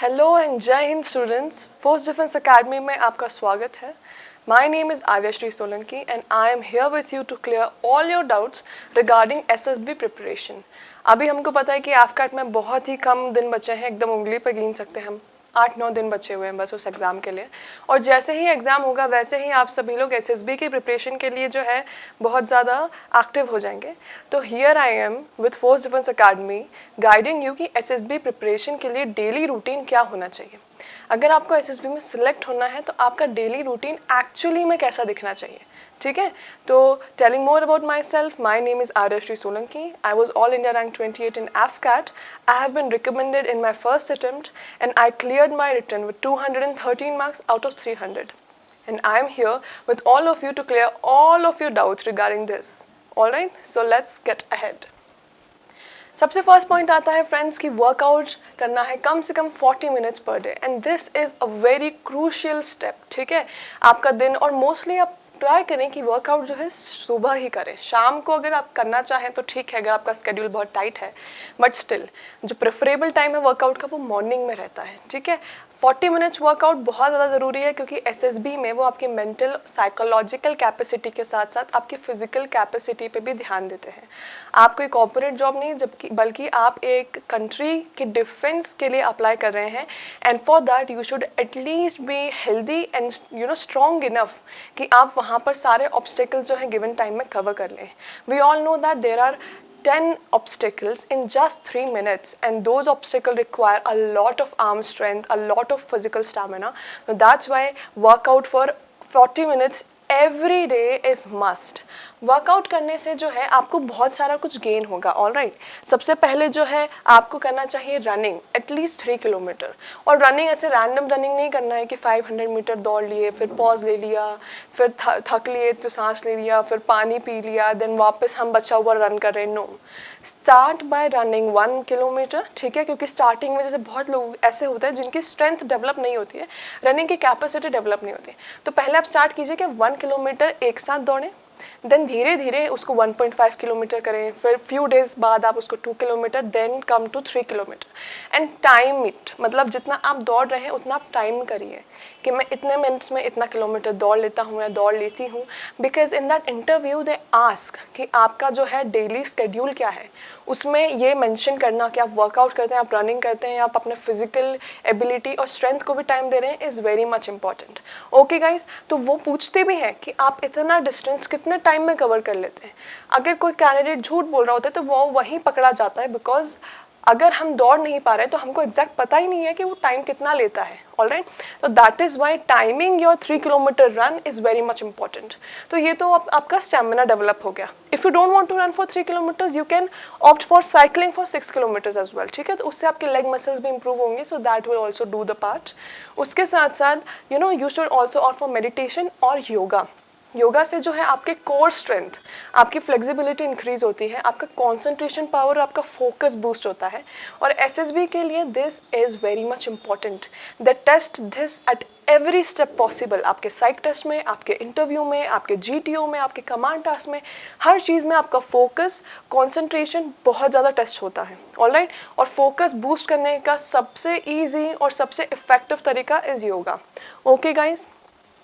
Hello and Jai Hind students, force defence academy में आपका स्वागत है। My name is Aryashree Solanki and I am here with you to clear all your doubts regarding SSB preparation. अभी हमको पता है कि एफकैट में बहुत ही कम दिन बचे हैं, एकदम उंगली पर गिन सकते हैं हम। 8-9 दिन बचे हुए हैं बस उस एग्ज़ाम के लिए। और जैसे ही एग्ज़ाम होगा वैसे ही आप सभी लोग एसएसबी की प्रिपरेशन के लिए जो है बहुत ज़्यादा एक्टिव हो जाएंगे। तो here I am with force defence academy guiding you कि एसएसबी प्रिपरेशन के लिए डेली रूटीन क्या होना चाहिए। अगर आपको एसएसबी में सिलेक्ट होना है तो आपका डेली रूटीन एक्चुअली में कैसा दिखना चाहिए, ठीक है। तो telling more about my self, my name is Aryashree Solanki. I was all India rank 28 in AFCAT. I have been recommended in my first attempt and I cleared my written with 213 marks out of 300. And I am here with all of you to clear all of your doubts regarding this. Alright, so let's get ahead. सबसे first point आता है friends कि workout करना है कम से कम 40 minutes per day and this is a very crucial step, ठीक है। आपका दिन और मोस्टली आप ट्राई करें कि वर्कआउट जो है सुबह ही करें। शाम को अगर आप करना चाहें तो ठीक है, अगर आपका स्केड्यूल बहुत टाइट है, बट स्टिल जो प्रेफरेबल टाइम है वर्कआउट का वो मॉर्निंग में रहता है, ठीक है। 40 मिनट्स वर्कआउट बहुत ज़्यादा ज़रूरी है क्योंकि एसएसबी में वो आपकी मेंटल साइकोलॉजिकल कैपेसिटी के साथ साथ आपकी फिजिकल कैपेसिटी पे भी ध्यान देते हैं। आप कोई कॉर्पोरेट जॉब नहीं जबकि बल्कि आप एक कंट्री के डिफेंस के लिए अप्लाई कर रहे हैं and for that you should at least be healthy and strong enough कि आप वहाँ पर सारे ऑब्स्टेकल्स जो हैं गिवन टाइम में कवर कर लें। We all know that there are 10 obstacles in just 3 minutes and those obstacles require a lot of arm strength, a lot of physical stamina. So that's why workout for 40 minutes every day is must. Workout करने से जो है आपको बहुत सारा कुछ gain होगा। Alright, सबसे पहले जो है आपको करना चाहिए रनिंग एटलीस्ट 3 किलोमीटर। और रनिंग ऐसे रैंडम रनिंग नहीं करना है कि 500 मीटर दौड़ लिए, फिर पॉज ले लिया, फिर थक लिए तो सांस ले लिया, फिर पानी पी लिया, देन वापस हम बचा हुआ रन कर रहे हैं। No, start by running 1 kilometre, ठीक है। क्योंकि स्टार्टिंग में जैसे बहुत लोग ऐसे होते हैं जिनकी स्ट्रेंथ डेवलप नहीं होती है, रनिंग की कैपेसिटी डेवलप नहीं होती है। तो पहले आप स्टार्ट कीजिए कि 1 किलोमीटर एक साथ दौड़ें, देन धीरे धीरे उसको 1.5 किलोमीटर करें, फिर फ्यू डेज बाद आप उसको 2 kilometre, then come to 3 kilometre and time it. मतलब जितना आप दौड़ रहे हैं उतना आप टाइम करिए कि मैं इतने मिनट्स में इतना किलोमीटर दौड़ लेता हूँ या दौड़ लेती हूँ। Because in that interview they ask कि आपका जो है डेली स्केड्यूल क्या है, उसमें ये मेंशन करना कि आप वर्कआउट करते हैं, आप रनिंग करते हैं, आप अपने फिजिकल एबिलिटी और स्ट्रेंथ को भी टाइम दे रहे हैं, is very much important. Okay guys, तो वो पूछते भी हैं कि आप इतना डिस्टेंस कितने टाइम में कवर कर लेते हैं। अगर कोई कैंडिडेट झूठ बोल रहा होता है तो वो वहीं पकड़ा जाता है, बिकॉज अगर हम दौड़ नहीं पा रहे तो हमको एग्जैक्ट पता ही नहीं है कि वो टाइम कितना लेता है। ऑलराइट, तो that is why timing your 3 kilometre run is very much important. तो ये तो आपका स्टेमिना डेवलप हो गया। If you don't want to run for 3 kilometres you can opt for cycling for 6 kilometres as well, ठीक है। तो उससे आपके लेग मसल्स भी इंप्रूव होंगे, so that will also do the part. उसके साथ साथ you should also opt for meditation और योगा। योगा से जो है आपके कोर स्ट्रेंथ, आपकी फ्लेक्सिबिलिटी इंक्रीज होती है, आपका कंसंट्रेशन पावर, आपका फोकस बूस्ट होता है। और एसएसबी के लिए this is very much important. The test this at every step possible. आपके साइक टेस्ट में, आपके इंटरव्यू में, आपके जीटीओ में, आपके कमांड टास्क में, हर चीज़ में आपका फोकस कंसंट्रेशन बहुत ज़्यादा टेस्ट होता है। ऑलराइट, और फोकस बूस्ट करने का सबसे ईजी और सबसे इफेक्टिव तरीका इज़ योगा। ओके गाइज,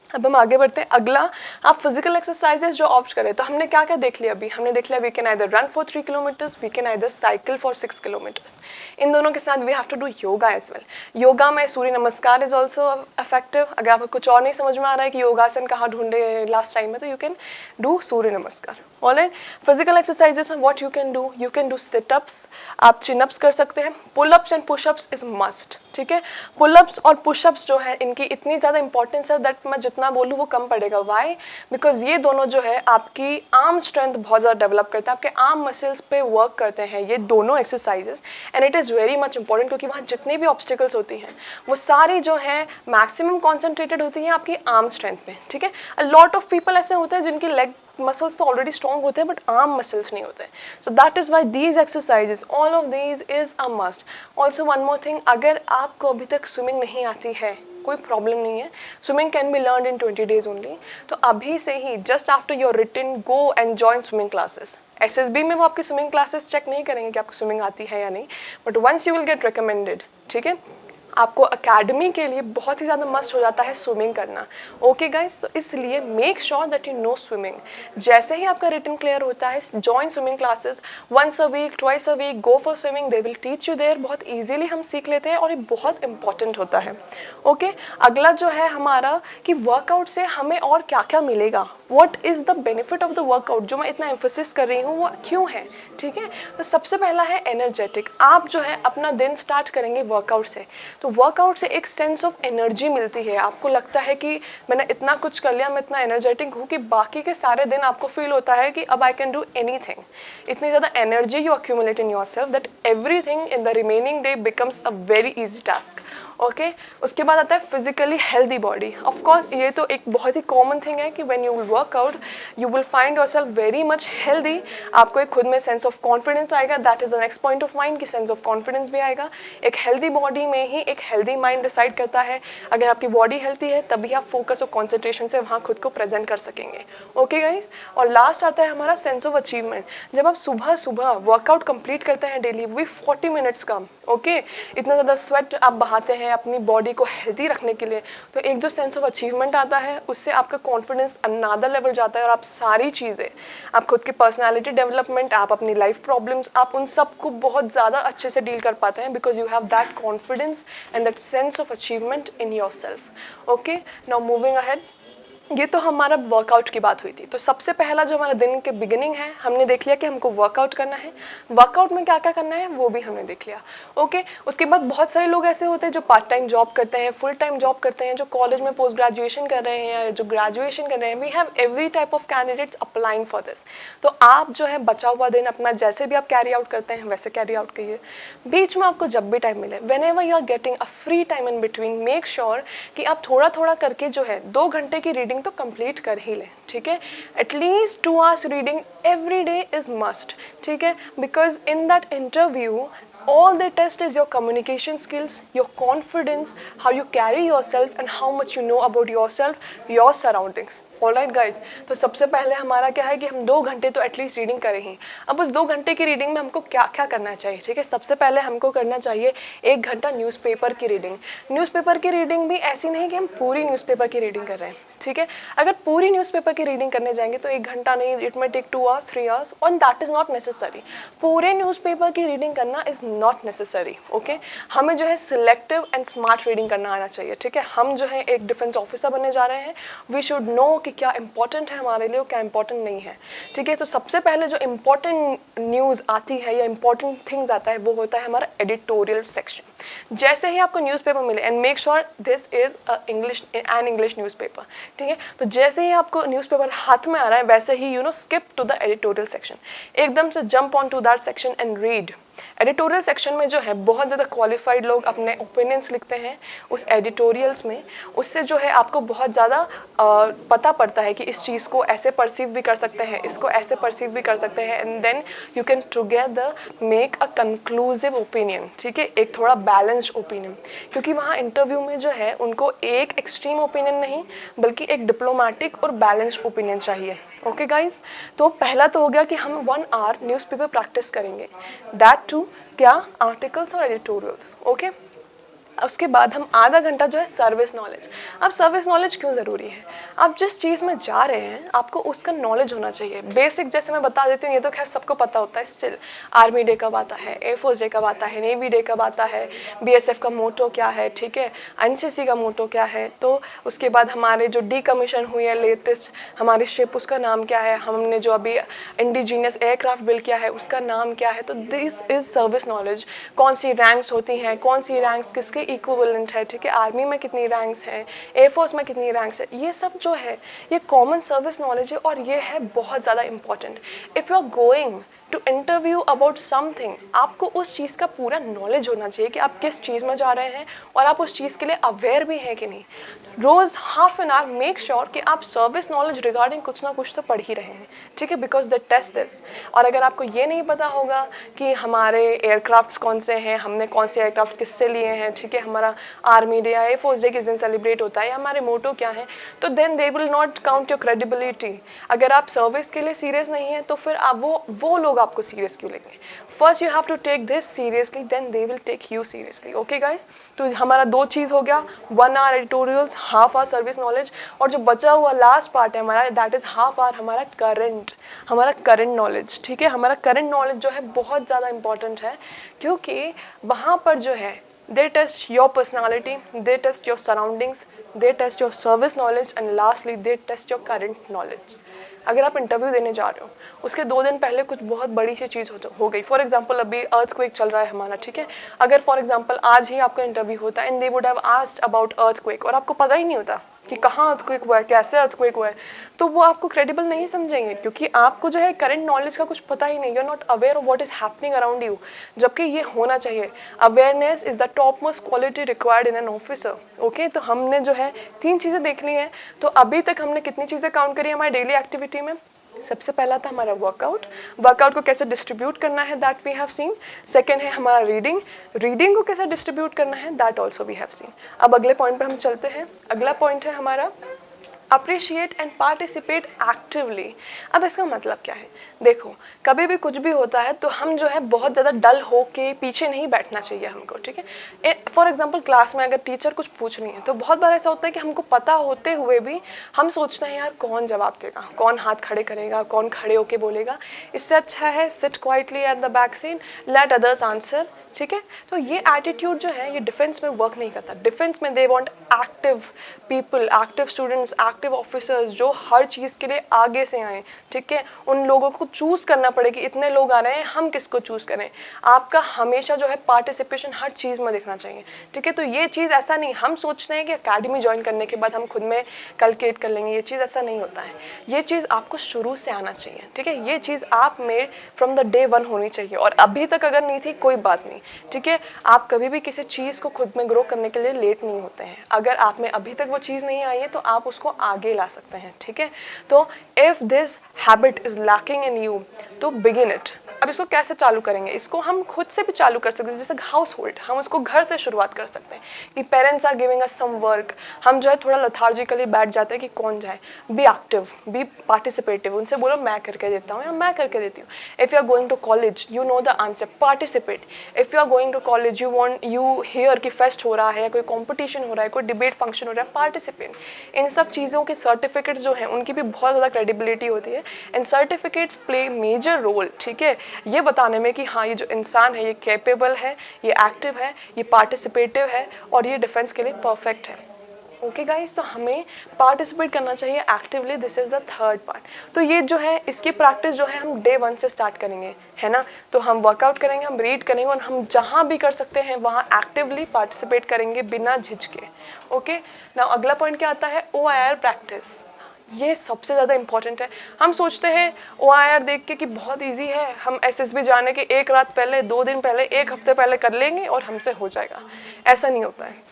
अब हम आगे बढ़ते हैं। अगला, आप फिजिकल एक्सरसाइजेज जो ऑप्ट करें, तो हमने क्या क्या देख लिया अभी। हमने देख लिया we can either run for 3 kilometres, we can either cycle for 6 kilometres. इन दोनों के साथ we have to do yoga as well. Yoga में सूर्य नमस्कार इज ऑल्सो इफेक्टिव। अगर आपको कुछ और नहीं समझ में आ रहा है कि योगासन कहाँ ढूंढे लास्ट टाइम में, तो यू कैन डू सूर्य नमस्कार। ऑलराइट, फिजिकल एक्सरसाइजेस में what you can do sit-ups, आप चिनअप्स कर सकते हैं। Pullups and pushups is must, ठीक है। पुलअप्स और पुशअप्स जो है इनकी इतनी ज़्यादा इंपॉर्टेंस है दैट मैं जितना बोलूँ वो कम पड़ेगा। वाई? बिकॉज ये दोनों जो है आपकी आर्म स्ट्रेंथ बहुत ज़्यादा डेवलप करते हैं, आपके आर्म मसल्स पे वर्क करते हैं ये दोनों exercises and it is very much important क्योंकि वहाँ जितनी भी ऑब्स्टिकल्स होती हैं वो सारी जो है मैक्सिमम कॉन्सेंट्रेटेड होती हैं आपकी आर्म स्ट्रेंथ में, ठीक है। अ लॉट ऑफ पीपल ऐसे होते हैं जिनकी लेग मसल्स तो ऑलरेडी स्ट्रॉन्ग होते हैं बट आर्म मसल्स नहीं होते। So that is why these exercises, all of these is a must. Also one more thing, अगर आपको अभी तक स्विमिंग नहीं आती है कोई प्रॉब्लम नहीं है, swimming can be learn in 20 days only. तो अभी से ही just after your written go and join swimming classes. SSB में वो आपकी स्विमिंग क्लासेस चेक नहीं करेंगे कि आपको स्विमिंग आती है या नहीं, but once you will get recommended, ठीक है, आपको अकेडमी के लिए बहुत ही ज़्यादा मस्ट हो जाता है स्विमिंग करना। ओके गाइस, तो इसलिए make sure that you know swimming. जैसे ही आपका रिटन क्लियर होता है, join swimming classes once a week, twice a week, go for swimming, they will teach you there. बहुत ईजिली हम सीख लेते हैं और ये बहुत इंपॉर्टेंट होता है। ओके, अगला जो है हमारा कि वर्कआउट से हमें और क्या क्या मिलेगा, what is the benefit of the workout, जो मैं इतना एम्फोसिस कर रही हूँ वो क्यों है। ठीक है, तो सबसे पहला है एनर्जेटिक। आप जो है अपना दिन स्टार्ट करेंगे वर्कआउट से, तो वर्कआउट से एक सेंस ऑफ एनर्जी मिलती है। आपको लगता है कि मैंने इतना कुछ कर लिया, मैं इतना एनर्जेटिक हूँ कि बाकी के सारे दिन आपको फील होता है कि अब आई कैन डू एनीथिंग। इतनी ज़्यादा energy you accumulate in yourself that everything in the remaining day becomes a very easy task. Okay, उसके बाद आता है physically healthy body. Of course ये तो एक बहुत ही कॉमन थिंग है कि when you will work out you will find yourself very much healthy. आपको एक खुद में सेंस ऑफ कॉन्फिडेंस आएगा, that is the next point of mind कि सेंस ऑफ कॉन्फिडेंस भी आएगा। एक हेल्दी बॉडी में ही एक हेल्दी माइंड डिसाइड करता है। अगर आपकी बॉडी हेल्थी है तभी आप फोकस और कॉन्सेंट्रेशन से वहाँ खुद को प्रेजेंट कर सकेंगे। ओके गाइज, और लास्ट आता है हमारा सेंस ऑफ अचीवमेंट। जब आप सुबह सुबह वर्कआउट कंप्लीट करते हैं डेली, वो भी 40 मिनट्स का, ओके, इतना ज़्यादा स्वेट आप बहाते हैं अपनी बॉडी को हेल्दी रखने के लिए, तो एक जो सेंस ऑफ अचीवमेंट आता है उससे आपका कॉन्फिडेंस अनदर लेवल जाता है और आप सारी चीज़ें, आप खुद की पर्सनालिटी डेवलपमेंट, आप अपनी लाइफ प्रॉब्लम्स, आप उन सब को बहुत ज़्यादा अच्छे से डील कर पाते हैं because you have that confidence and that sense of achievement in your self. Okay, now moving ahead, ये तो हमारा वर्कआउट की बात हुई थी। तो सबसे पहला जो हमारा दिन के बिगिनिंग है, हमने देख लिया कि हमको वर्कआउट करना है। वर्कआउट में क्या क्या करना है वो भी हमने देख लिया। ओके, उसके बाद बहुत सारे लोग ऐसे होते हैं जो पार्ट टाइम जॉब करते हैं, फुल टाइम जॉब करते हैं, जो कॉलेज में पोस्ट ग्रेजुएशन कर रहे हैं या जो ग्रेजुएशन कर रहे हैं। We have every type of candidates applying for this. तो आप जो है बचा हुआ दिन अपना जैसे भी आप कैरी आउट करते हैं वैसे कैरी आउट करिए। बीच में आपको जब भी टाइम मिले, whenever you are getting a free time in between, make sure कि आप थोड़ा थोड़ा करके जो है 2 घंटे की रीडिंग तो कंप्लीट कर ही लें। ठीक है, at least 2 hours reading every day is must. ठीक है, because in that interview all they test is your communication skills, your confidence, how you carry yourself and how much you know about yourself, your surroundings. Alright guys, तो सबसे पहले हमारा क्या है कि हम 2 घंटे तो एटलीस्ट रीडिंग करें ही। अब उस 2 घंटे की रीडिंग में हमको क्या क्या करना चाहिए। ठीक है, सबसे पहले हमको करना चाहिए 1 घंटा न्यूज़पेपर की रीडिंग। न्यूज़पेपर की रीडिंग भी ऐसी नहीं कि हम पूरी न्यूज़पेपर की रीडिंग कर रहे हैं। ठीक है, अगर पूरी न्यूज़पेपर की रीडिंग करने जाएंगे तो 1 घंटा नहीं, इट में टेक 2 आवर्स 3 आवर्स, और दैट इज़ नॉट नेसेसरी। पूरे न्यूज़पेपर की रीडिंग करना इज़ नॉट नेसेसरी। ओके, हमें जो है सिलेक्टिव एंड स्मार्ट रीडिंग करना आना चाहिए। ठीक है, हम जो है एक डिफेंस ऑफिसर बनने जा रहे हैं, वी शुड नो कि क्या इंपॉर्टेंट है हमारे लिए और क्या इंपॉर्टेंट नहीं है। ठीक है, तो सबसे पहले जो इंपॉर्टेंट न्यूज़ आती है या इंपॉर्टेंट थिंग्स आता है वो होता है हमारा एडिटोरियल सेक्शन। जैसे ही आपको न्यूज़पेपर मिले, and make sure this is English newspaper. ठीक है, तो जैसे ही आपको न्यूज़पेपर हाथ में आ रहा है वैसे ही skip to the editorial section, एकदम से jump on to that section and read. Editorial section में जो है बहुत ज़्यादा क्वालिफाइड लोग अपने ओपिनियंस लिखते हैं उस एडिटोरियल्स में। उससे जो है आपको बहुत ज़्यादा पता पड़ता है कि इस चीज़ को ऐसे परसीव भी कर सकते हैं, इसको ऐसे परसीव भी कर सकते हैं, and then you can together make a conclusive opinion. ठीक है, एक थोड़ा बैलेंस्ड ओपिनियन, क्योंकि वहाँ इंटरव्यू में जो है उनको एक एक्सट्रीम ओपिनियन नहीं बल्कि एक डिप्लोमेटिक और बैलेंस्ड ओपिनियन चाहिए। ओके गाइज, तो पहला तो हो गया कि हम 1 आवर न्यूज़पेपर प्रैक्टिस करेंगे, दैट टू क्या, आर्टिकल्स और एडिटोरियल्स। ओके, उसके बाद हम आधा घंटा जो है सर्विस नॉलेज। अब सर्विस नॉलेज क्यों ज़रूरी है, आप जिस चीज़ में जा रहे हैं आपको उसका नॉलेज होना चाहिए। बेसिक जैसे मैं बता देती हूँ, ये तो खैर सबको पता होता है। स्टिल आर्मी डे कब आता है, एयरफोर्स डे कब आता है, नेवी डे कब आता है, BSF का मोटो क्या है, ठीक है, NCC का मोटो क्या है, तो उसके बाद हमारे जो डीकमीशन हुई है लेटेस्ट हमारी शिप, उसका नाम क्या है, हमने जो अभी इंडिजीनियस एयरक्राफ्ट बिल्ड किया है उसका नाम क्या है। तो दिस इज़ सर्विस नॉलेज। कौन सी रैंक्स होती हैं, कौन सी रैंक्स किसके इक्विवेलेंट है। ठीक है, आर्मी में कितनी रैंक्स हैं, एयरफोर्स में कितनी रैंक्स है, ये सब जो है ये कॉमन सर्विस नॉलेज है और ये है बहुत ज़्यादा important. If you are going to interview about something, आपको उस चीज़ का पूरा नॉलेज होना चाहिए कि आप किस चीज़ में जा रहे हैं और आप उस चीज़ के लिए अवेयर भी हैं कि नहीं। रोज़ half an hour make sure कि आप सर्विस नॉलेज रिगार्डिंग कुछ ना कुछ तो पढ़ ही रहे हैं। ठीक है, बिकॉज द टेस्ट दिस। और अगर आपको ये नहीं पता होगा कि हमारे एयरक्राफ्ट्स कौन से हैं, हमने कौन से एयरक्राफ्ट किससे लिए हैं, ठीक है, हमारा आर्मी डे या एयरफोर्स डे किस दिन सेलिब्रेट होता है, हमारे मोटो क्या है, तो then they will not count your credibility. अगर आप सर्विस के लिए सीरियस नहीं है तो फिर आप वो लोग लोग आपको सीरियस क्यों लेंगे? First you have to take this seriously, then they will take you seriously. Okay guys, तो हमारा 2 चीज़ हो गया, 1 hour editorials, half hour service knowledge, और जो बचा हुआ लास्ट पार्ट है हमारा, दैट इज़ हाफ आवर हमारा करंट नॉलेज। ठीक है, हमारा करंट नॉलेज जो है बहुत ज़्यादा इंपॉर्टेंट है, क्योंकि वहाँ पर जो है they test your personality, they test your surroundings, they test your service knowledge, and lastly they test your current knowledge। अगर आप इंटरव्यू देने जा रहे हो, उसके 2 दिन पहले कुछ बहुत बड़ी सी चीज़ हो गई, फॉर एग्जांपल अभी अर्थक्वेक चल रहा है हमारा, ठीक है, अगर फॉर एग्जांपल आज ही आपका इंटरव्यू होता है and they would have asked about earthquake, और आपको पता ही नहीं होता कि कहाँ अर्थक्वेक हुआ है, कैसे अर्थक्वेक हुआ है, तो वो आपको क्रेडिबल नहीं समझेंगे, क्योंकि आपको जो है करंट नॉलेज का कुछ पता ही नहीं, you are not aware of what is happening around you, जबकि ये होना चाहिए। Awareness is the top most quality required in an officer. Okay, तो हमने जो है 3 चीज़ें देख ली हैं। तो अभी तक हमने कितनी चीज़ें काउंट करी हमारी डेली एक्टिविटी में? सबसे पहला था हमारा वर्कआउट को कैसे डिस्ट्रीब्यूट करना है, that we have seen. Second है हमारा रीडिंग को कैसे डिस्ट्रीब्यूट करना है, that also we have seen. अब अगले पॉइंट पे हम चलते हैं। अगला पॉइंट है हमारा अप्रिशिएट एंड पार्टिसिपेट एक्टिवली। अब इसका मतलब क्या है? देखो, कभी भी कुछ भी होता है तो हम जो है बहुत ज़्यादा डल हो के पीछे नहीं बैठना चाहिए हमको, ठीक है। फॉर एग्जांपल क्लास में अगर टीचर कुछ पूछ रही है तो बहुत बार ऐसा होता है कि हमको पता होते हुए भी हम सोचते हैं यार कौन जवाब देगा, कौन हाथ खड़े करेगा, कौन खड़े होके बोलेगा। इससे अच्छा है sit quietly at the back seat, let others answer, ठीक है। तो ये एटीट्यूड जो है ये डिफेंस में वर्क नहीं करता। डिफेंस में they want active people, active students, active officers जो हर चीज़ के लिए आगे से आएँ, ठीक है। उन लोगों को चूज़ करना पड़े कि इतने लोग आ रहे हैं, हम किसको चूज़ करें। आपका हमेशा जो है पार्टिसिपेशन हर चीज़ में दिखना चाहिए, ठीक है। तो ये चीज़ ऐसा नहीं, हम सोचते हैं कि अकेडमी ज्वाइन करने के बाद हम खुद में कैलकुलेट कर लेंगे, ये चीज़ ऐसा नहीं होता है। ये चीज़ आपको शुरू से आना चाहिए, ठीक है। ये चीज़ आप में फ्रॉम द डे 1 होनी चाहिए, और अभी तक अगर नहीं थी कोई बात नहीं, ठीक है। आप कभी भी किसी चीज़ को खुद में ग्रो करने के लिए लेट नहीं होते हैं। अगर आप में अभी तक वो चीज़ नहीं आई है तो आप उसको आगे ला सकते हैं, ठीक है। तो if this habit is lacking in you तो बिगिन इट। अब इसको कैसे चालू करेंगे? इसको हम खुद से भी चालू कर सकते हैं, जैसे हाउस होल्ड, हम उसको घर से शुरुआत कर सकते हैं कि parents are giving us some work, हम जो है थोड़ा लथार्जिकली बैठ जाते हैं कि कौन जाए। बी एक्टिव, बी पार्टिसिपेटिव, उनसे बोलो मैं करके देता हूँ या मैं करके देती हूँ। If you are going to college, you know the answer, participate. If you are going to college, you hear कि फेस्ट हो रहा है या कोई कॉम्पिटिशन हो रहा है, कोई डिबेट फंक्शन हो रहा है, पार्टिसिपेट। इन सब चीज़ों के सर्टिफिकेट्स जो हैं उनकी भी बहुत ज़्यादा क्रेडिबिलिटी होती है, and certificates play major role, ठीक है, ये बताने में कि हाँ ये जो इंसान है ये कैपेबल है, ये एक्टिव है, ये पार्टिसिपेटिव है और ये डिफेंस के लिए परफेक्ट है। ओके गाइस, तो हमें पार्टिसिपेट करना चाहिए actively, this is the third part. तो ये जो है इसकी प्रैक्टिस जो है हम डे 1 से स्टार्ट करेंगे, है ना। तो हम वर्कआउट करेंगे, हम रीड करेंगे, और हम जहाँ भी कर सकते हैं वहाँ एक्टिवली पार्टिसिपेट करेंगे बिना झिझके। ओके, नाउ अगला पॉइंट क्या आता है? OIR practice. ये सबसे ज़्यादा इंपॉर्टेंट है। हम सोचते हैं OIR देख के कि बहुत इजी है, हम SSB जाने के 1 रात पहले, 2 दिन पहले, 1 हफ्ते पहले कर लेंगे और हमसे हो जाएगा। ऐसा नहीं होता है।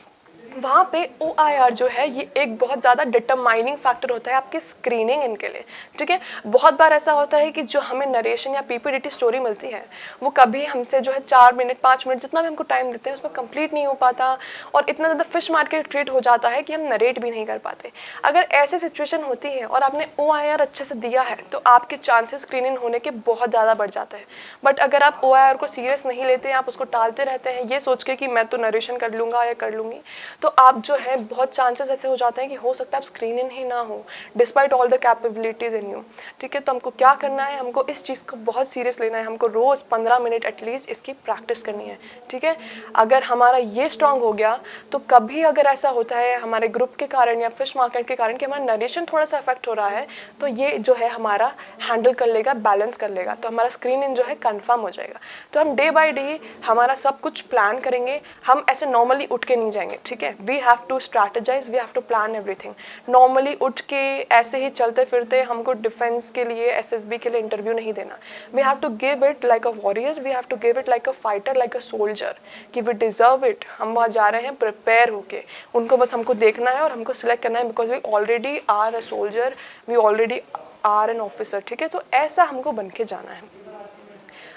वहाँ पे OIR जो है ये एक बहुत ज़्यादा डिटरमाइनिंग फैक्टर होता है आपकी स्क्रीनिंग इनके लिए, ठीक है। बहुत बार ऐसा होता है कि जो हमें नरेशन या PPDT स्टोरी मिलती है वो कभी हमसे जो है 4 मिनट 5 मिनट जितना भी हमको टाइम देते हैं उसमें कंप्लीट नहीं हो पाता, और इतना ज़्यादा फिश मार्केट क्रिएट हो जाता है कि हम नरेट भी नहीं कर पाते। अगर ऐसी सिचुएशन होती है और आपने OIR अच्छे से दिया है तो आपके चांसेस स्क्रीनिंग होने के बहुत ज़्यादा बढ़ जाते हैं। बट अगर आप OIR को सीरियस नहीं लेते हैं, आप उसको टालते रहते हैं ये सोच के कि मैं तो नरेशन कर लूँगा या कर लूँगी, तो आप जो है बहुत चांसेस ऐसे हो जाते हैं कि हो सकता है आप स्क्रीन इन ही ना हो despite all the capabilities in you, ठीक है। तो हमको क्या करना है? हमको इस चीज़ को बहुत सीरियस लेना है, हमको रोज़ 15 मिनट एटलीस्ट इसकी प्रैक्टिस करनी है, ठीक है। अगर हमारा ये स्ट्रांग हो गया तो कभी अगर ऐसा होता है हमारे ग्रुप के कारण या फिश मार्केट के कारण कि हमारा नरेशन थोड़ा सा अफेक्ट हो रहा है, तो ये जो है हमारा हैंडल कर लेगा, बैलेंस कर लेगा, तो हमारा स्क्रीन इन जो है कन्फर्म हो जाएगा। तो हम डे बाई डे हमारा सब कुछ प्लान करेंगे, हम ऐसे नॉर्मली उठ के नहीं जाएंगे, ठीक है। We have to strategise, we have to plan everything. Normally उठ के ऐसे ही चलते फिरते हमको डिफेंस के लिए SSB के लिए इंटरव्यू नहीं देना। We have to give it like a warrior, we have to give it like a fighter, like a soldier, कि वी डिजर्व इट। हम वहाँ जा रहे हैं प्रिपेयर होके, उनको बस हमको देखना है और हमको सिलेक्ट करना है, because we already are a soldier, we already are an officer, ठीक है। तो ऐसा हमको बन के जाना है।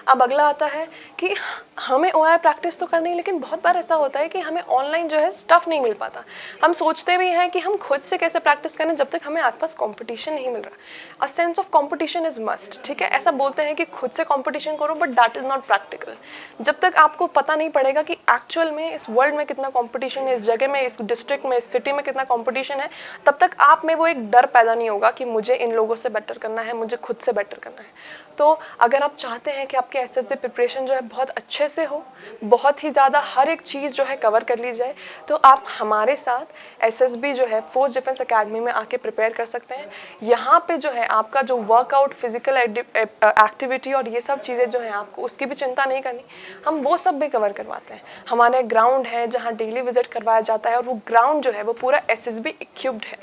अब अगला आता है कि हमें OIR प्रैक्टिस तो करनी है, लेकिन बहुत बार ऐसा होता है कि हमें ऑनलाइन जो है स्टफ नहीं मिल पाता। हम सोचते भी हैं कि हम खुद से कैसे प्रैक्टिस करें जब तक हमें आसपास कंपटीशन नहीं मिल रहा। अ sense of competition is must, ठीक है। ऐसा बोलते हैं कि खुद से कंपटीशन करो, but that is not practical. जब तक आपको पता नहीं पड़ेगा कि एक्चुअल में इस वर्ल्ड में कितना कंपटीशन है, इस जगह में, इस डिस्ट्रिक्ट में, इस सिटी में कितना कंपटीशन है, तब तक आप में वो एक डर पैदा नहीं होगा कि मुझे इन लोगों से बेटर करना है, मुझे खुद से बेटर करना है। तो अगर आप चाहते हैं कि आपके SSB प्रिपरेशन जो है बहुत अच्छे से हो, बहुत ही ज़्यादा हर एक चीज़ जो है कवर कर ली जाए, तो आप हमारे साथ SSB जो है फोर्स डिफेंस एकेडमी में आके प्रिपेयर कर सकते हैं। यहाँ पे जो है आपका जो वर्कआउट, फिजिकल एक्टिविटी और ये सब चीज़ें जो हैं, आपको उसकी भी चिंता नहीं करनी, हम वो सब भी कवर करवाते हैं। हमारे ग्राउंड है जहाँ डेली विजिट करवाया जाता है, और वो ग्राउंड जो है वो पूरा SSB इक्विप्ड है,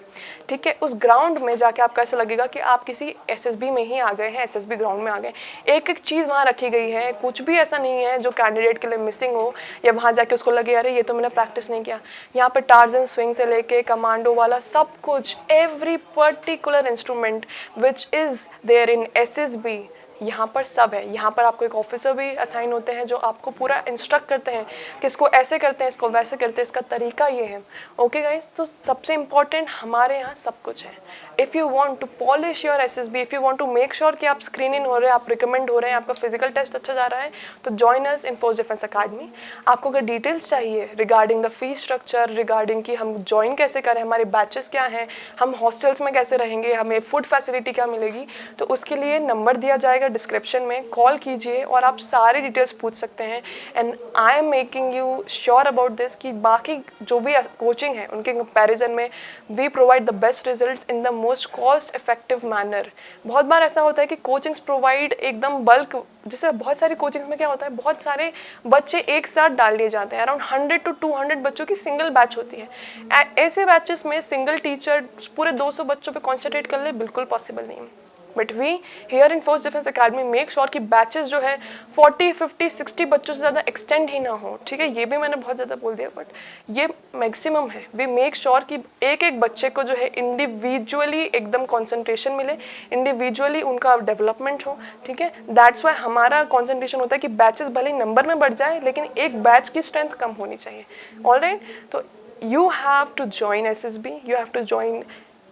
ठीक है। उस ग्राउंड में जाके आपको ऐसा लगेगा कि आप किसी SSB में ही आ गए हैं, SSB ग्राउंड में आ गए। एक एक चीज़ वहाँ रखी गई है, कुछ भी ऐसा नहीं है जो कैंडिडेट के लिए मिसिंग हो, या वहाँ जाके उसको लगे अरे ये तो मैंने प्रैक्टिस नहीं किया। यहाँ पे टार्जन स्विंग से लेके कमांडो वाला सब कुछ, every particular instrument which is there in SSB, यहाँ पर सब है। यहाँ पर आपको एक ऑफिसर भी असाइन होते हैं जो आपको पूरा इंस्ट्रक्ट करते हैं कि इसको ऐसे करते हैं, इसको वैसे करते हैं, इसका तरीका ये है। ओके गाइस, तो सबसे इम्पॉर्टेंट हमारे यहाँ सब कुछ है। If you want to polish your SSB, if you want to make sure कि आप स्क्रीन इन हो रहे हैं, आप रिकमेंड हो रहे हैं, आपका फिजिकल टेस्ट अच्छा जा रहा है, तो जॉइन अस इन फोर्स डिफेंस एकेडमी। आपको अगर डिटेल्स चाहिए regarding the fees structure, regarding कि हम ज्वाइन कैसे करें, हमारे बैचेस क्या हैं, हम हॉस्टल्स में कैसे रहेंगे, हमें फूड फैसिलिटी क्या मिलेगी, तो उसके लिए नंबर दिया जाएगा डिस्क्रिप्शन में, कॉल कीजिए और आप सारी डिटेल्स पूछ सकते हैं। And I am making you sure about this कि बाकी जो भी कोचिंग है उनके कंपैरिजन में we provide the best results in the most cost effective manner. बहुत बार ऐसा होता है कि कोचिंग्स प्रोवाइड एकदम बल्क, जैसे बहुत सारी कोचिंग्स में क्या होता है, बहुत सारे बच्चे एक साथ डाल दिए जाते हैं, अराउंड 100 to 200 बच्चों की सिंगल बैच होती है। ऐसे बैचेस में सिंगल टीचर पूरे 200 बच्चों पे कॉन्सेंट्रेट कर ले, बिल्कुल पॉसिबल नहीं है। But we here in force defence academy make sure कि बैचेस जो है 40, 50, 60 बच्चों से ज़्यादा एक्सटेंड ही ना हो, ठीक है। ये भी मैंने बहुत ज़्यादा बोल दिया, बट ये मैक्सिमम है। वी मेक श्योर कि एक एक बच्चे को जो है इंडिविजुअली एकदम कॉन्सेंट्रेशन मिले, इंडिविजुअली उनका डेवलपमेंट हो, ठीक है। दैट्स वाई हमारा कॉन्सेंट्रेशन होता है कि बैचेस भले ही नंबर में बढ़ जाए, लेकिन एक बैच की स्ट्रेंथ कम होनी चाहिए। ऑलराइट, तो you have to join SSB, you have to join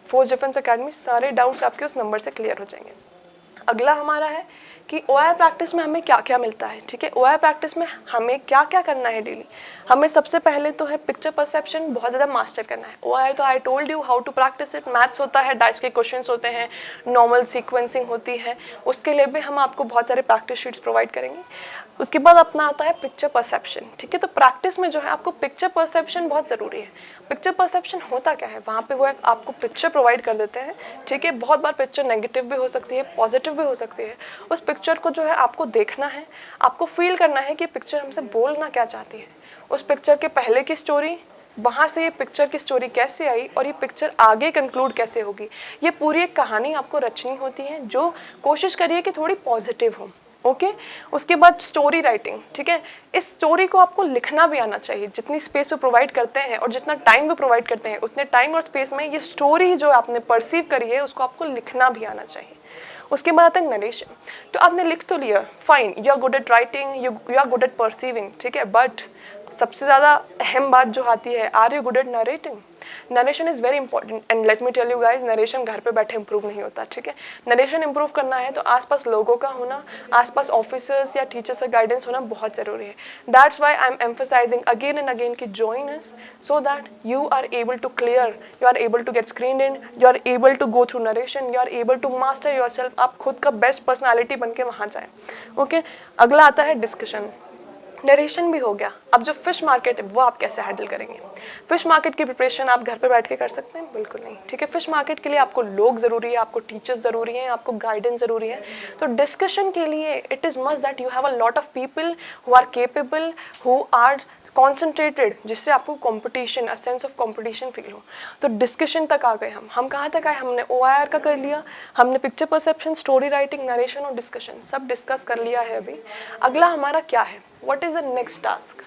force defence academy. सारे डाउट्स आपके उस नंबर से क्लियर हो जाएंगे। अगला हमारा है कि OIR प्रैक्टिस में हमें क्या क्या मिलता है, ठीक है। OIR प्रैक्टिस में हमें क्या क्या करना है डेली। हमें सबसे पहले तो है पिक्चर परसेप्शन बहुत ज़्यादा मास्टर करना है। OIR तो I told you how to practise it. Maths होता है, डाइस के क्वेश्चंस होते हैं, नॉर्मल सीक्वेंसिंग होती है, उसके लिए भी हम आपको बहुत सारे प्रैक्टिस शीट्स प्रोवाइड करेंगे। उसके बाद अपना आता है पिक्चर परसेप्शन, ठीक है। तो प्रैक्टिस में जो है आपको पिक्चर परसेप्शन बहुत ज़रूरी है। पिक्चर परसेप्शन होता क्या है, वहाँ पे वो एक आपको पिक्चर प्रोवाइड कर देते हैं, ठीक है। बहुत बार पिक्चर नेगेटिव भी हो सकती है, पॉजिटिव भी हो सकती है। उस पिक्चर को जो है आपको देखना है, आपको फील करना है कि पिक्चर हमसे बोलना क्या चाहती है। उस पिक्चर के पहले की स्टोरी, वहाँ से ये पिक्चर की स्टोरी कैसे आई और ये पिक्चर आगे कंक्लूड कैसे होगी, ये पूरी एक कहानी आपको रचनी होती है, जो कोशिश करिए कि थोड़ी पॉजिटिव हो। ओके, उसके बाद स्टोरी राइटिंग, ठीक है। इस स्टोरी को आपको लिखना भी आना चाहिए। जितनी स्पेस पे प्रोवाइड करते हैं और जितना टाइम भी प्रोवाइड करते हैं, उतने टाइम और स्पेस में ये स्टोरी जो आपने परसीव करी है उसको आपको लिखना भी आना चाहिए। उसके बाद आता है नरेशन। तो आपने लिख तो लिया, fine, you are good at writing, you are good at perceiving, ठीक है। बट सबसे ज़्यादा अहम बात जो आती है, are you good at narrating. Narration is very important and let me tell you guys, narration घर पे बैठे इंप्रूव नहीं होता, ठीक है। नरेशन इंप्रूव करना है तो आसपास लोगों का होना, आसपास ऑफिसर्स या टीचर्स का गाइडेंस होना बहुत ज़रूरी है। That's why I am emphasising again and again कि join us so that you are able to clear, you are able to get screen in, you are able to go through narration, you are able to master your self. आप खुद का best personality बन के वहाँ जाए। Okay, अगला आता है डिस्कशन। नरेशन भी हो गया, अब जो फिश मार्केट है वो आप कैसे हैंडल करेंगे। फिश मार्केट की प्रिपरेशन आप घर पे बैठ के कर सकते हैं, बिल्कुल नहीं, ठीक है। फिश मार्केट के लिए आपको लोग ज़रूरी है, आपको टीचर्स ज़रूरी हैं, आपको गाइडेंस ज़रूरी है। तो डिस्कशन के लिए it is must that you have a lot of people who are capable, who are concentrated, जिससे आपको competition, a sense of competition feel हो। तो डिस्कशन तक आ गए हम कहाँ तक आए, हमने OIR का कर लिया, हमने picture perception, story writing, narration और डिस्कशन सब डिस्कस कर लिया है अभी। अगला हमारा क्या है, what is the next task,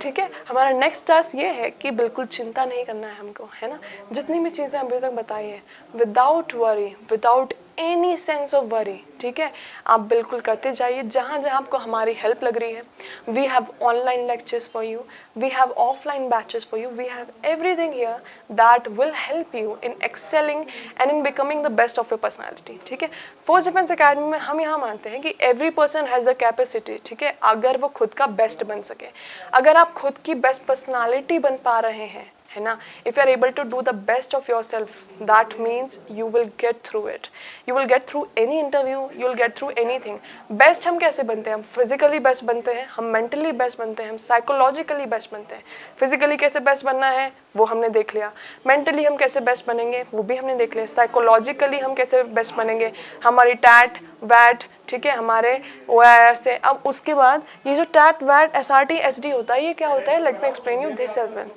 ठीक है। हमारा नेक्स्ट टास्क ये है कि बिल्कुल चिंता नहीं करना है हमको, है ना। जितनी भी चीज़ें अभी तक बताई है, without worry, without any sense of worry, ठीक है, आप बिल्कुल करते जाइए जहाँ जहाँ आपको हमारी हेल्प लग रही है. We have online lectures for you, we have offline batches for you, we have everything here that will help you in excelling and in becoming the best of your personality. ठीक है, force defence academy में हम यहाँ मानते हैं कि every person has the capacity, ठीक है, अगर वो खुद का बेस्ट बन सके. अगर आप खुद की बेस्ट पर्सनैलिटी बन पा रहे हैं, है ना, if you are able to do the best of yourself, that means you will get through it. You will get through any interview, you will get through anything. Best हम कैसे बनते हैं? हम फिजिकली बेस्ट बनते हैं, हम mentally best बनते हैं, हम साइकोलॉजिकली बेस्ट बनते हैं. फिजिकली कैसे बेस्ट बनना है वो हमने देख लिया, मेंटली हम कैसे बेस्ट बनेंगे वो भी हमने देख लिया, साइकोलॉजिकली हम कैसे बेस्ट बनेंगे, हमारी टैट वैट, ठीक है, हमारे OIR से. अब उसके बाद ये जो टैट वैट SRT SD होता है, ये क्या होता है? Let me explain you this as well.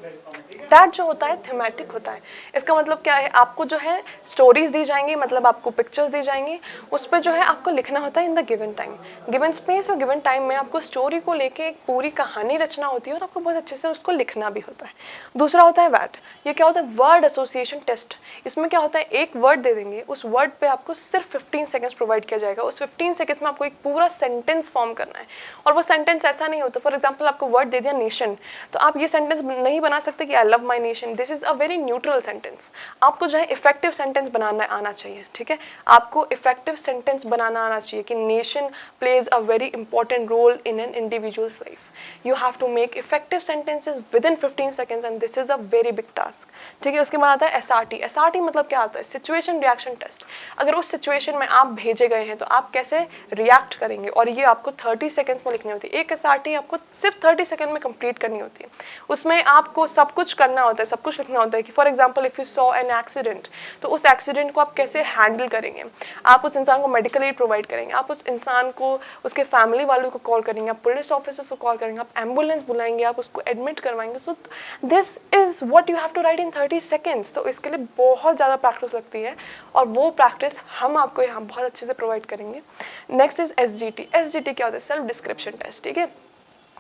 TAT जो होता है थीमेटिक होता है. इसका मतलब क्या है? आपको जो है स्टोरीज दी जाएंगी, मतलब आपको पिक्चर्स दी जाएंगी, उस पर जो है आपको लिखना होता है in the given time, given space और गिवन टाइम में आपको स्टोरी को लेके एक पूरी कहानी रचना होती है और आपको बहुत अच्छे से उसको लिखना भी होता है. दूसरा होता है वैट. ये क्या होता है? Word association test. इसमें क्या होता है? एक वर्ड दे देंगे, उस वर्ड पे आपको सिर्फ 15 सेकंड्स प्रोवाइड किया जाएगा. उस 15 सेकंड्स में आपको एक पूरा सेंटेंस फॉर्म करना है. और वो सेंटेंस ऐसा नहीं होता, फॉर एग्जाम्पल आपको वर्ड दे दिया नेशन, तो आप ये सेंटेंस नहीं बना सकते कि I love my nation. This is a very neutral sentence. आपको जो है इफेक्टिव सेंटेंस बनाना आना चाहिए. ठीक है, आपको इफेक्टिव सेंटेंस बनाना आना चाहिए कि nation plays a very important role in an individual's life. You have to make effective sentences within 15 seconds and this is a very big task. ठीक है, उसके बाद आता है SRT. SRT मतलब क्या आता है? Situation reaction test. अगर उस सिचुएशन में आप भेजे गए हैं तो आप कैसे रिएक्ट करेंगे, और ये आपको 30 सेकेंड्स में लिखनी होती है. एक SRT आपको सिर्फ 30 सेकेंड में कंप्लीट करनी होती है. उसमें आपको सब कुछ करना होता है, सब कुछ लिखना होता है कि for example if you saw an accident, तो उस एक्सीडेंट को आप कैसे हैंडल करेंगे, आप उस इंसान को मेडिकल एड प्रोवाइड करेंगे, आप उस इंसान को उसके फैमिली वालों को कॉल करेंगे, आप पुलिस ऑफिसर्स को कॉल करेंगे, आप एम्बुलेंस बुलाएंगे, आप उसको एडमिट करवाएंगे. So this is what you have to write in 30 seconds. तो इसके लिए बहुत ज़्यादा प्रैक्टिस लगती है और वो प्रैक्टिस हम आपको यहाँ बहुत अच्छे से प्रोवाइड करेंगे. Next is SGT. SGT क्या होता है? Self description test. ठीक है,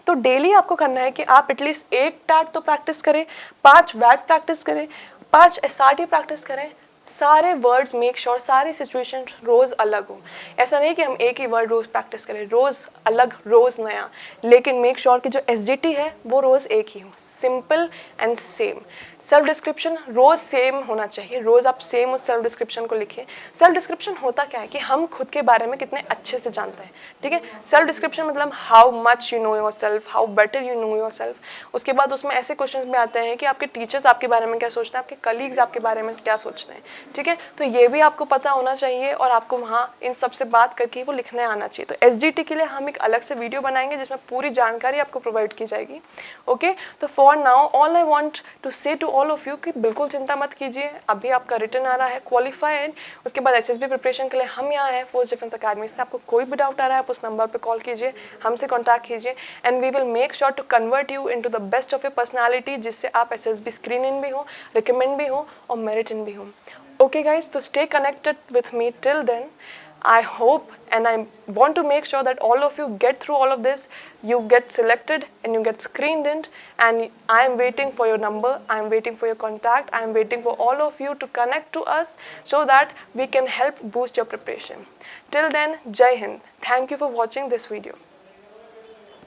तो डेली आपको करना है कि आप एटलीस्ट एक टैट तो प्रैक्टिस करें, 5 वैट प्रैक्टिस करें, 5 SRT प्रैक्टिस करें. सारे वर्ड्स मेक श्योर, सारी सिचुएशन रोज़ अलग हो. ऐसा नहीं कि हम एक ही वर्ड रोज़ प्रैक्टिस करें, रोज़ अलग रोज़ नया, लेकिन मेक श्योर कि जो SGT है वो रोज़ एक ही हो, simple and same. Self description रोज़ सेम होना चाहिए, रोज़ आप सेम उस सेल्फ डिस्क्रिप्शन को लिखिए. सेल्फ डिस्क्रिप्शन होता क्या है कि हम खुद के बारे में कितने अच्छे से जानते हैं. ठीक है, सेल्फ डिस्क्रिप्शन मतलब how much you know your self, how better you know your self. उसके बाद उसमें ऐसे क्वेश्चन में आते हैं कि आपके टीचर्स आपके बारे में क्या सोचते हैं, आपके कलीग्स आपके बारे में क्या सोचते हैं. ठीक है, तो ये भी आपको पता होना चाहिए और आपको वहाँ इन सब से बात करके वो लिखने आना चाहिए. तो SGT के लिए हम एक अलग से वीडियो बनाएंगे जिसमें पूरी जानकारी आपको प्रोवाइड की जाएगी. ओके, तो for now all I want to say to all of you कि बिल्कुल चिंता मत कीजिए, अभी आपका रिटर्न आ रहा है क्वालिफाइड. उसके बाद SSB प्रिपरेशन के लिए हम यहाँ हैं फोर्स डिफेंस अकेडमी से. आपको कोई भी डाउट आ रहा है आप उस नंबर पर कॉल कीजिए, हमसे कॉन्टैक्ट कीजिए and we will make sure to convert you into the best of your personality, जिससे आप SSB स्क्रीन इन भी हो, रिकमेंड भी हो और मेरिट इन भी हो. Okay guys, so stay connected with me till then. I hope and I want to make sure that all of you get through all of this, you get selected and you get screened in, and I am waiting for your number, I am waiting for your contact, I am waiting for all of you to connect to us so that we can help boost your preparation. Till then, Jai Hind. Thank you for watching this video.